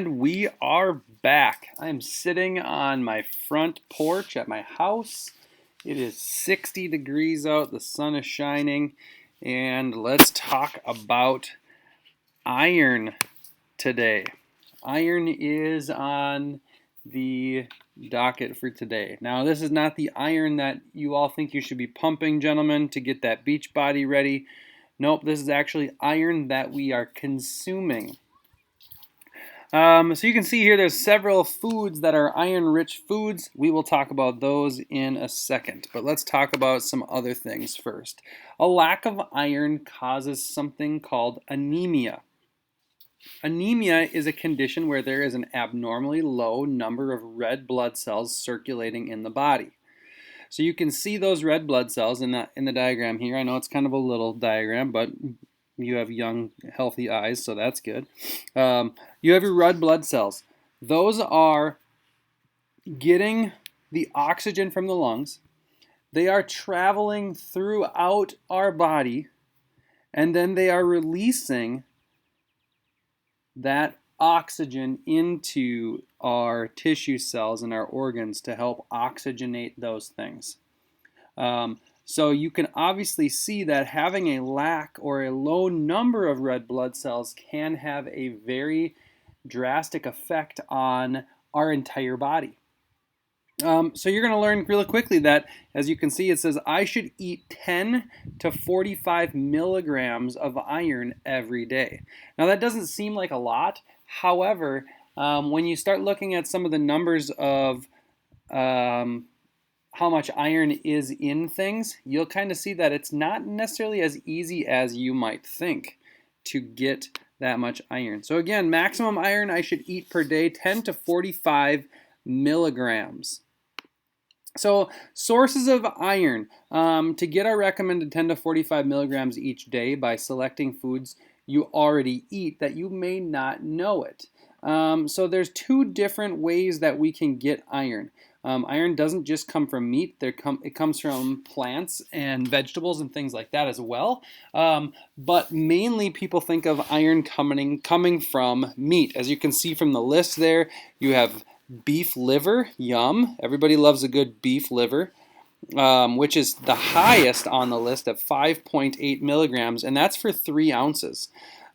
And we are back. I am sitting on my front porch at my house. It is 60 degrees out, the sun is shining, and let's talk about iron today. Iron is on the docket for today. Now, this is not the iron that you all think you should be pumping, gentlemen, to get that beach body ready. Nope, this is actually iron that we are consuming. So you can see here there's several foods that are iron-rich foods. We will talk about those in a second, but let's talk about some other things first. A lack of iron causes something called anemia. Anemia is a condition where there is an abnormally low number of red blood cells circulating in the body. So you can see those red blood cells in the diagram here. I know it's kind of a little diagram, but you have young, healthy eyes, so that's good. You have your red blood cells. Those are getting the oxygen from the lungs. They are traveling throughout our body, and then they are releasing that oxygen into our tissue cells and our organs to help oxygenate those things. So you can obviously see that having a lack or a low number of red blood cells can have a very drastic effect on our entire body. So you're going to learn really quickly that, as you can see, it says I should eat 10 to 45 milligrams of iron every day. Now that doesn't seem like a lot. However, when you start looking at some of the numbers of how much iron is in things, you'll kind of see that it's not necessarily as easy as you might think to get that much iron. So again, maximum iron I should eat per day, 10 to 45 milligrams. So sources of iron, to get our recommended 10 to 45 milligrams each day by selecting foods you already eat that you may not know it. So there's two different ways that we can get iron. Iron doesn't just come from meat. It comes from plants and vegetables and things like that as well. But mainly people think of iron coming from meat. As you can see from the list there, you have beef liver, yum. Everybody loves a good beef liver, which is the highest on the list at 5.8 milligrams, and that's for 3 ounces.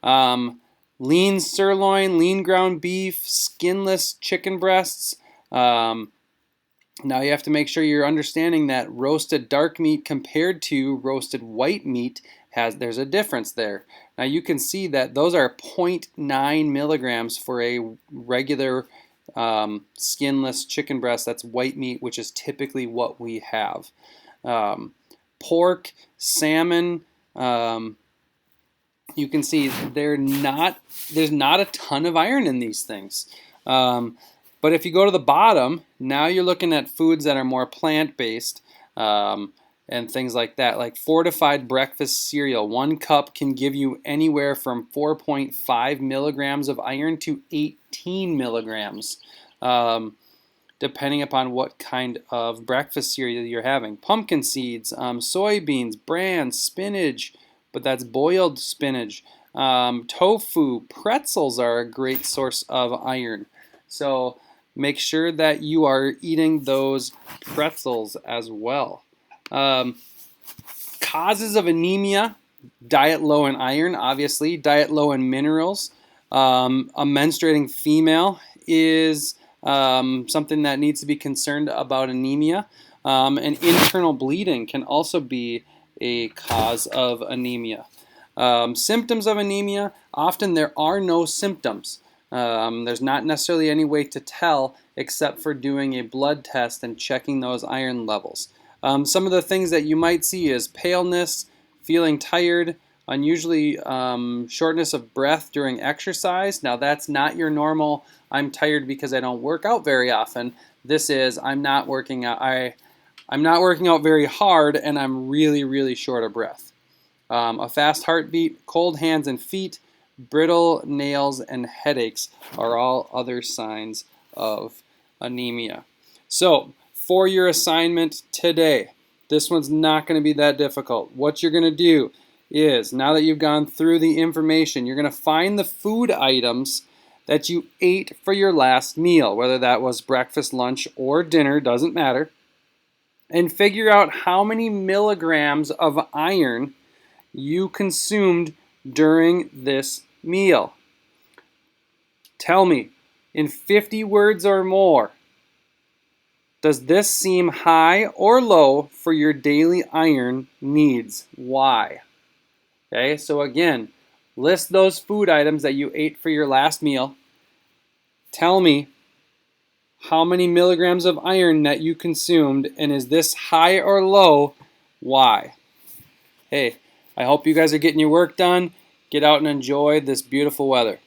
Lean sirloin, lean ground beef, skinless chicken breasts. Now you have to make sure you're understanding that roasted dark meat compared to roasted white meat there's a difference there. Now you can see that those are 0.9 milligrams for a regular skinless chicken breast. That's white meat, which is typically what we have. Pork, salmon, you can see there's not a ton of iron in these things. But if you go to the bottom, now you're looking at foods that are more plant-based and things like that, like fortified breakfast cereal. 1 cup can give you anywhere from 4.5 milligrams of iron to 18 milligrams, depending upon what kind of breakfast cereal you're having. Pumpkin seeds, soybeans, bran, spinach, but that's boiled spinach. Tofu, pretzels are a great source of iron. So make sure that you are eating those pretzels as well. Causes of anemia: diet low in iron, obviously, diet low in minerals. A menstruating female is something that needs to be concerned about anemia. And internal bleeding can also be a cause of anemia. Symptoms of anemia: often there are no symptoms. There's not necessarily any way to tell except for doing a blood test and checking those iron levels. Some of the things that you might see is paleness, feeling tired, unusually shortness of breath during exercise. Now that's not your normal, I'm tired because I don't work out very often. This is, I'm not working out very hard and I'm really, really short of breath. A fast heartbeat, cold hands and feet, brittle nails, and headaches are all other signs of anemia. So, for your assignment today, this one's not going to be that difficult. What you're going to do is, now that you've gone through the information, you're going to find the food items that you ate for your last meal, whether that was breakfast, lunch, or dinner, doesn't matter, and figure out how many milligrams of iron you consumed during this meal. Tell me, in 50 words or more, does this seem high or low for your daily iron needs? Why? Okay, so again, list those food items that you ate for your last meal. Tell me how many milligrams of iron that you consumed, and is this high or low? Why? Hey, I hope you guys are getting your work done. Get out and enjoy this beautiful weather.